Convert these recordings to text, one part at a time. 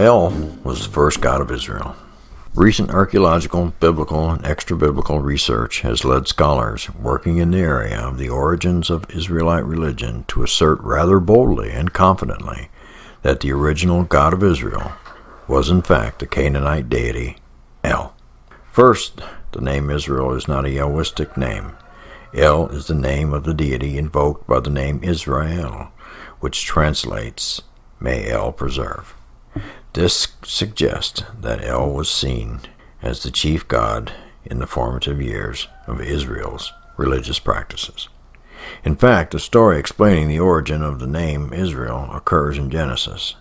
El was the first God of Israel. Recent archaeological, biblical, and extra-biblical research has led scholars working in the area of the origins of Israelite religion to assert rather boldly and confidently that the original God of Israel was in fact the Canaanite deity El. First, the name Israel is not a Yahwistic name. El is the name of the deity invoked by the name Israel, which translates, "May El preserve." This suggests that El was seen as the chief god in the formative years of Israel's religious practices. In fact, the story explaining the origin of the name Israel occurs in Genesis,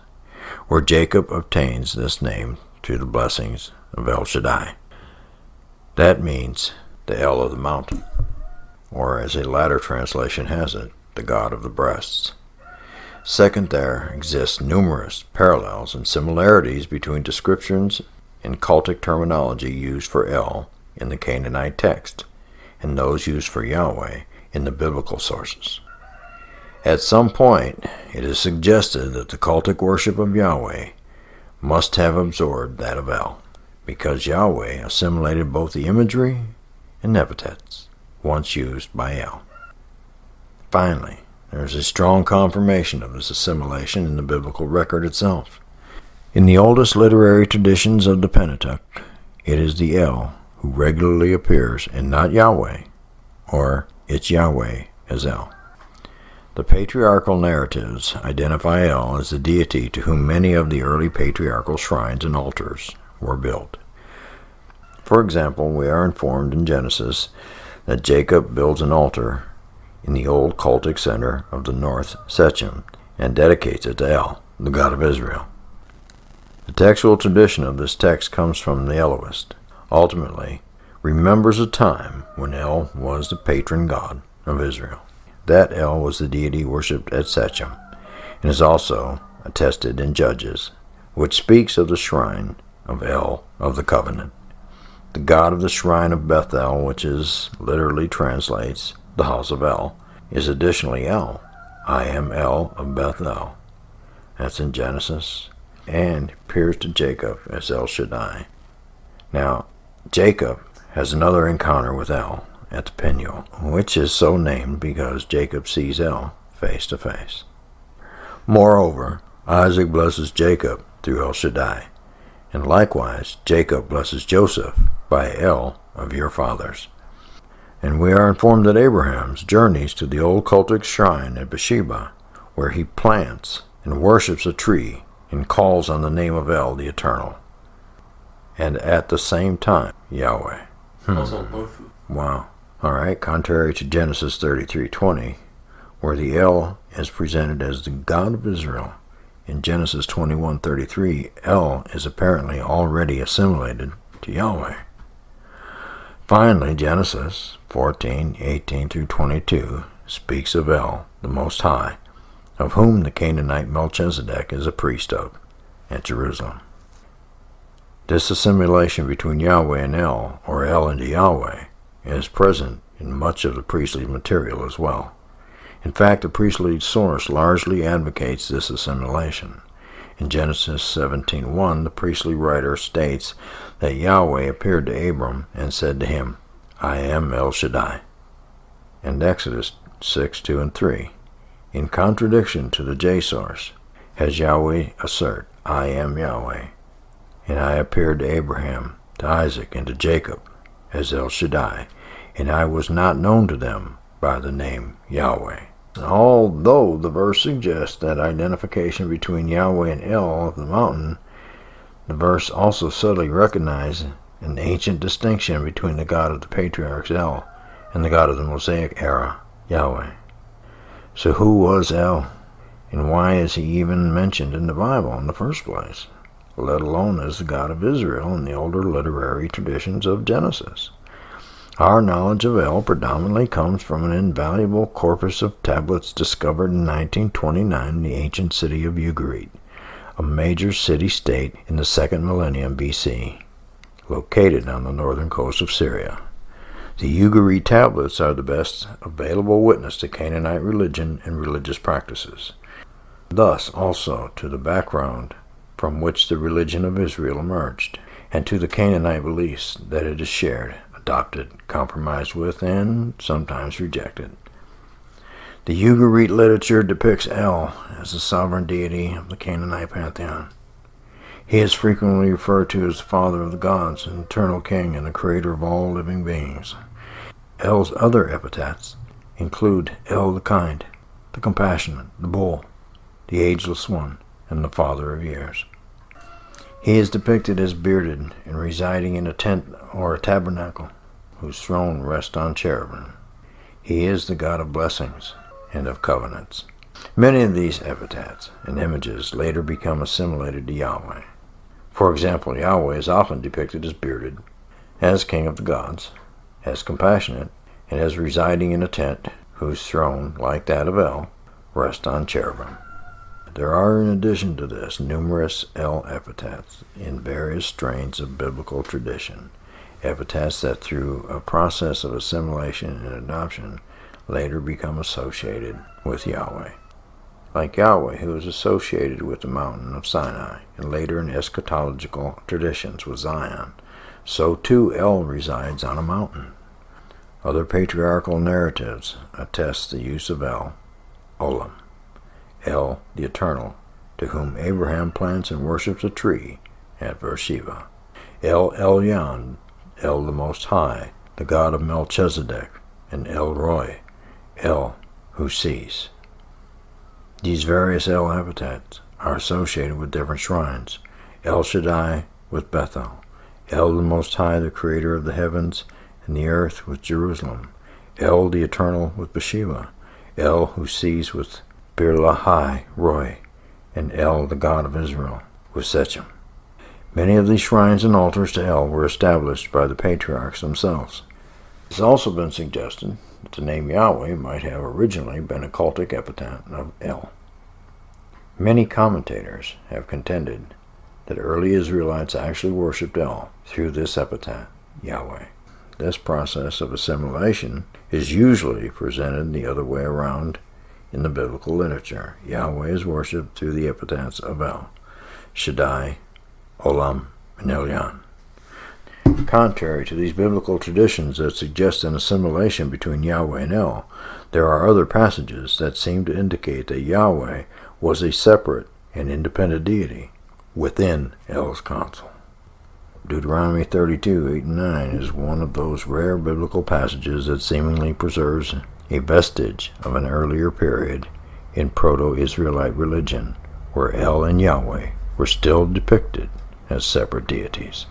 where Jacob obtains this name through the blessings of El Shaddai. That means the El of the mountain, or as a later translation has it, the God of the breasts. Second, there exist numerous parallels and similarities between descriptions and cultic terminology used for El in the Canaanite text and those used for Yahweh in the biblical sources. At some point, it is suggested that the cultic worship of Yahweh must have absorbed that of El, because Yahweh assimilated both the imagery and epithets once used by El. Finally, there is a strong confirmation of this assimilation in the biblical record itself. In the oldest literary traditions of the Pentateuch, it is the El who regularly appears and not Yahweh, or it's Yahweh as El. The patriarchal narratives identify El as the deity to whom many of the early patriarchal shrines and altars were built. For example, we are informed in Genesis that Jacob builds an altar in the old cultic center of the north Shechem and dedicates it to El, the God of Israel. The textual tradition of this text comes from the Elohist. Ultimately, remembers a time when El was the patron god of Israel. That El was the deity worshipped at Shechem, and is also attested in Judges, which speaks of the shrine of El of the covenant. The god of the shrine of Bethel, which is literally translates the house of El, is additionally El. I am El of Bethel. That's in Genesis, and appears to Jacob as El Shaddai. Now, Jacob has another encounter with El at the Peniel, which is so named because Jacob sees El face to face. Moreover, Isaac blesses Jacob through El Shaddai, and likewise Jacob blesses Joseph by El of your fathers. And we are informed that Abraham journeys to the old cultic shrine at Beersheba, where he plants and worships a tree and calls on the name of El the Eternal, and at the same time Yahweh. Also both. Wow. All right. Contrary to Genesis 33:20, where the El is presented as the God of Israel, in Genesis 21:33, El is apparently already assimilated to Yahweh. Finally, Genesis 14:18 through 22 speaks of El, the Most High, of whom the Canaanite Melchizedek is a priest of, at Jerusalem. This assimilation between Yahweh and El, or El into Yahweh, is present in much of the priestly material as well. In fact, the priestly source largely advocates this assimilation. In Genesis 17:1, the priestly writer states that Yahweh appeared to Abram and said to him, I am El Shaddai. And Exodus 6:2 and 3, in contradiction to the J source, has Yahweh assert, I am Yahweh, and I appeared to Abraham, to Isaac, and to Jacob as El Shaddai, and I was not known to them by the name Yahweh. Although the verse suggests that identification between Yahweh and El of the mountain, the verse also subtly recognizes an ancient distinction between the God of the patriarchs El and the God of the Mosaic era, Yahweh. So who was El, and why is he even mentioned in the Bible in the first place, let alone as the God of Israel in the older literary traditions of Genesis? Our knowledge of El predominantly comes from an invaluable corpus of tablets discovered in 1929 in the ancient city of Ugarit, a major city-state in the 2nd millennium BC, located on the northern coast of Syria. The Ugarit tablets are the best available witness to Canaanite religion and religious practices. Thus, also, to the background from which the religion of Israel emerged, and to the Canaanite beliefs that it has shared, adopted, compromised with, and sometimes rejected. The Ugarit literature depicts El as the sovereign deity of the Canaanite pantheon. He is frequently referred to as the father of the gods, an eternal king, and the creator of all living beings. El's other epithets include El the kind, the compassionate, the bull, the ageless one, and the father of years. He is depicted as bearded and residing in a tent or a tabernacle, whose throne rests on cherubim. He is the God of blessings and of covenants. Many of these epithets and images later become assimilated to Yahweh. For example, Yahweh is often depicted as bearded, as king of the gods, as compassionate, and as residing in a tent, whose throne, like that of El, rests on cherubim. There are, in addition to this, numerous El epithets in various strains of biblical tradition, epithets that through a process of assimilation and adoption later become associated with Yahweh. Like Yahweh, who is associated with the mountain of Sinai, and later in eschatological traditions with Zion, so too El resides on a mountain. Other patriarchal narratives attest the use of El, Olam, El the Eternal, to whom Abraham plants and worships a tree at Beersheba. El Elyon, El the Most High, the God of Melchizedek, and El Roi, El who sees. These various El epithets are associated with different shrines. El Shaddai with Bethel, El the Most High, the creator of the heavens and the earth, with Jerusalem, El the Eternal with Beersheba, El who sees with Beer Lahai Roi, and El the God of Israel with Shechem. Many of these shrines and altars to El were established by the patriarchs themselves. It has also been suggested that the name Yahweh might have originally been a cultic epithet of El. Many commentators have contended that early Israelites actually worshipped El through this epithet, Yahweh. This process of assimilation is usually presented the other way around in the biblical literature. Yahweh is worshipped through the epithets of El, Shaddai, Olam, and Elyon. Contrary to these biblical traditions that suggest an assimilation between Yahweh and El, there are other passages that seem to indicate that Yahweh was a separate and independent deity within El's council. Deuteronomy 32, 8 and 9 is one of those rare biblical passages that seemingly preserves a vestige of an earlier period in Proto-Israelite religion, where El and Yahweh were still depicted as separate deities.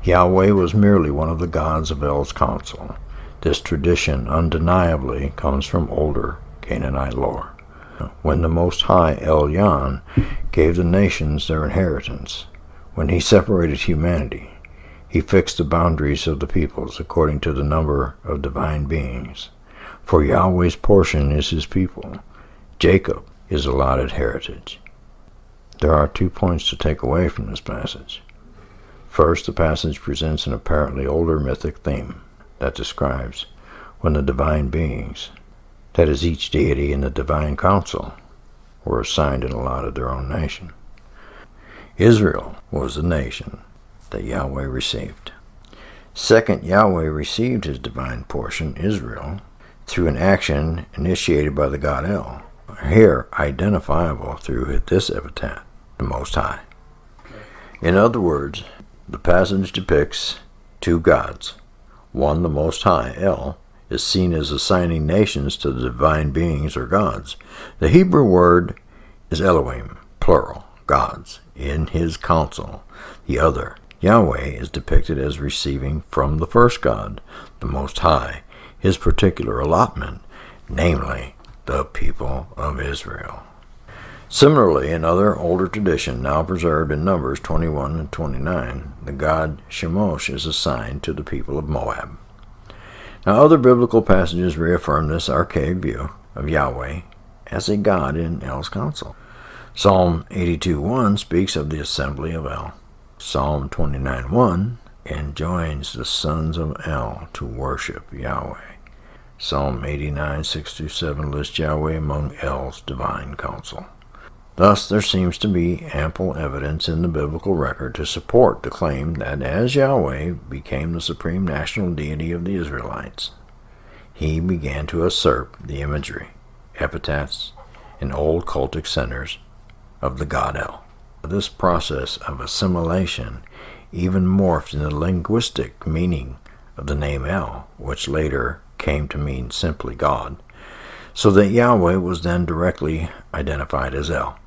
Yahweh was merely one of the gods of El's council. This tradition undeniably comes from older Canaanite lore, when the Most High Elyon gave the nations their inheritance. When he separated humanity, he fixed the boundaries of the peoples according to the number of divine beings. For Yahweh's portion is his people. Jacob is allotted heritage. There are 2 points to take away from this passage. First, the passage presents an apparently older mythic theme that describes when the divine beings, that is, each deity in the divine council, were assigned and allotted their own nation. Israel was the nation that Yahweh received. Second, Yahweh received his divine portion, Israel, through an action initiated by the god El, here identifiable through this epithet, the Most High. In other words, the passage depicts two gods. One, the Most High, El, is seen as assigning nations to the divine beings or gods. The Hebrew word is Elohim, plural, gods, in his council. The other, Yahweh, is depicted as receiving from the first God, the Most High, his particular allotment, namely, the people of Israel. Similarly, in other older tradition now preserved in Numbers 21 and 29, the god Shemosh is assigned to the people of Moab. Now, other biblical passages reaffirm this archaic view of Yahweh as a god in El's council. Psalm 82:1 speaks of the assembly of El. Psalm 29:1 enjoins the sons of El to worship Yahweh. Psalm 89:6-7 lists Yahweh among El's divine council. Thus, there seems to be ample evidence in the biblical record to support the claim that as Yahweh became the supreme national deity of the Israelites, he began to usurp the imagery, epitaphs, and old cultic centers of the god El. This process of assimilation even morphed in the linguistic meaning of the name El, which later came to mean simply God, so that Yahweh was then directly identified as El.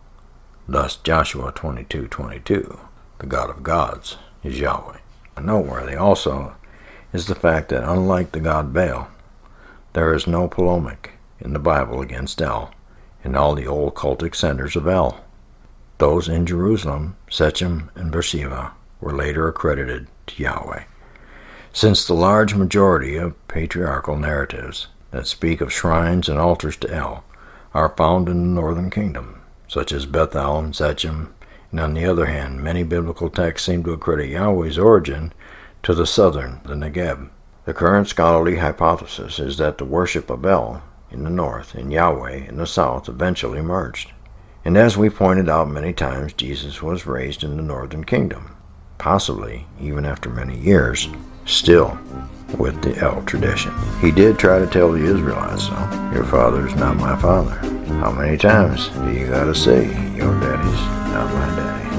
Thus, Joshua 22:22, the God of gods, is Yahweh. Noteworthy also is the fact that unlike the god Baal, there is no polemic in the Bible against El and all the old cultic centers of El. Those in Jerusalem, Shechem, and Beersheba were later accredited to Yahweh. Since the large majority of patriarchal narratives that speak of shrines and altars to El are found in the northern kingdom, such as Bethel and Shechem, and on the other hand, many biblical texts seem to accredit Yahweh's origin to the southern, the Negev. The current scholarly hypothesis is that the worship of El in the north and Yahweh in the south eventually merged. And as we pointed out many times, Jesus was raised in the northern kingdom, possibly even after many years, still with the El tradition. He did try to tell the Israelites, though, your father is not my father. How many times do you gotta say, your daddy's not my daddy?